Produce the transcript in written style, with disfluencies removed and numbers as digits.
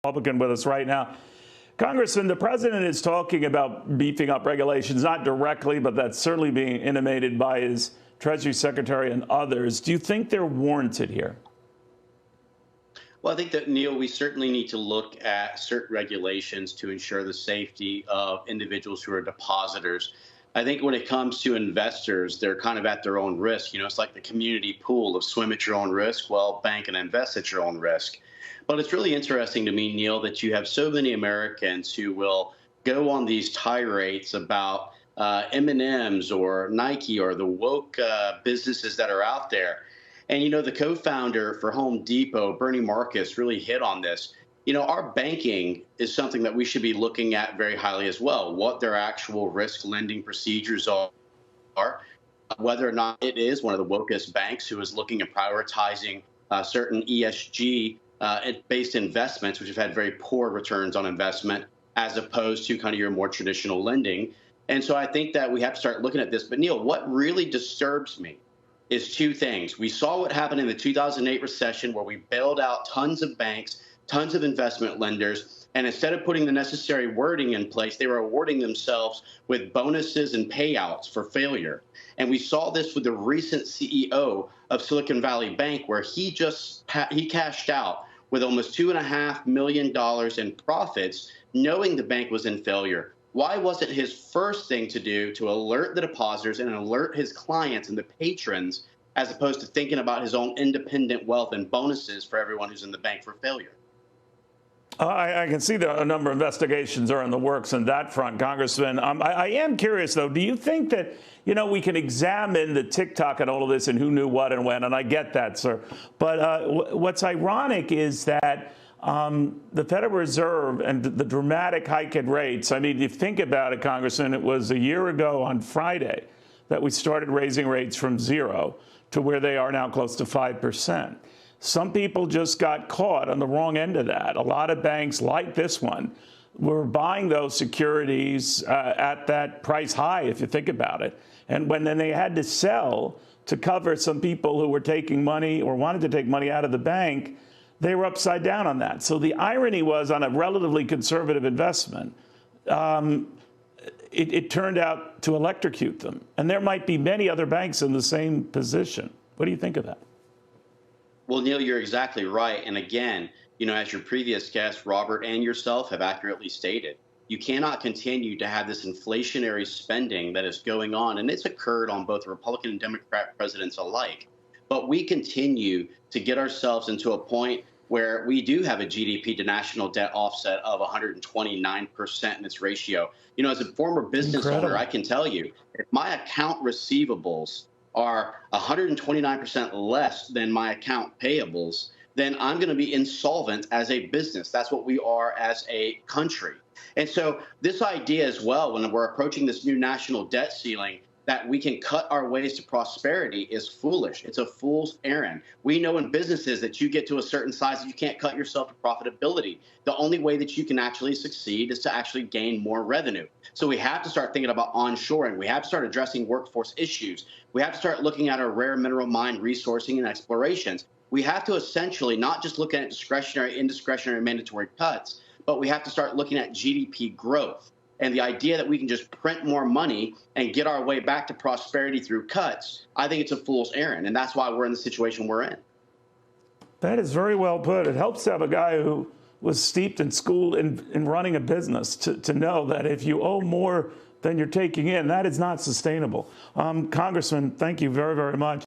Republican with us right now. Congressman, the president is talking about beefing up regulations, not directly, but that's certainly being intimated by his Treasury Secretary and others. Do you think they're warranted here? Well, I think that, Neil, we certainly need to look at certain regulations to ensure the safety of individuals who are depositors. I think when it comes to investors, they're kind of at their own risk. It's like the community pool of swim at your own risk, well, bank and invest at your own risk. But it's really interesting to me, Neil, that you have so many Americans who will go on these tirades about M&Ms or Nike or the woke businesses that are out there. And, the co-founder for Home Depot, Bernie Marcus, really hit on this. Our banking is something that we should be looking at very highly as well, what their actual risk lending procedures are, whether or not it is one of the wokest banks who is looking at prioritizing certain ESG based investments, which have had very poor returns on investment, as opposed to kind of your more traditional lending. And so I think that we have to start looking at this. But, Neil, what really disturbs me is two things. We saw what happened in the 2008 recession, where we bailed out tons of banks, tons of investment lenders, and instead of putting the necessary wording in place, they were awarding themselves with bonuses and payouts for failure. And we saw this with the recent CEO of Silicon Valley Bank, where he cashed out with almost $2.5 million in profits, knowing the bank was in failure. Why wasn't his first thing to do to alert the depositors and alert his clients and the patrons, as opposed to thinking about his own independent wealth and bonuses for everyone who's in the bank for failure? I can see that a number of investigations are in the works on that front, Congressman. I am curious, though, do you think that, we can examine the TikTok and all of this and who knew what and when, and I get that, sir. But what's ironic is that the Federal Reserve and the dramatic hike in rates, I mean, if you think about it, Congressman, it was a year ago on Friday that we started raising rates from 0 to where they are now, close to 5%. Some people just got caught on the wrong end of that. A lot of banks, like this one, were buying those securities at that price high, if you think about it. And then they had to sell to cover some people who were taking money or wanted to take money out of the bank, they were upside down on that. So the irony was, on a relatively conservative investment, it turned out to electrocute them. And there might be many other banks in the same position. What do you think of that? Well, Neil, you're exactly right. And again, as your previous guest, Robert, and yourself have accurately stated, you cannot continue to have this inflationary spending that is going on. And it's occurred on both Republican and Democrat presidents alike. But we continue to get ourselves into a point where we do have a GDP to national debt offset of 129% in its ratio. As a former business owner, I can tell you, if my account receivables are 129% less than my account payables, then I'm going to be insolvent as a business. That's what we are as a country. And so this idea as well, when we're approaching this new national debt ceiling, that we can cut our ways to prosperity is foolish. It's a fool's errand. We know in businesses that you get to a certain size that you can't cut yourself to profitability. The only way that you can actually succeed is to actually gain more revenue. So we have to start thinking about onshoring. We have to start addressing workforce issues. We have to start looking at our rare mineral mine resourcing and explorations. We have to essentially not just look at discretionary, indiscretionary, mandatory cuts, but we have to start looking at GDP growth. And the idea that we can just print more money and get our way back to prosperity through cuts, I think it's a fool's errand. And that's why we're in the situation we're in. That is very well put. It helps to have a guy who was steeped in school in running a business to know that if you owe more than you're taking in, that is not sustainable. Congressman, thank you very, very much.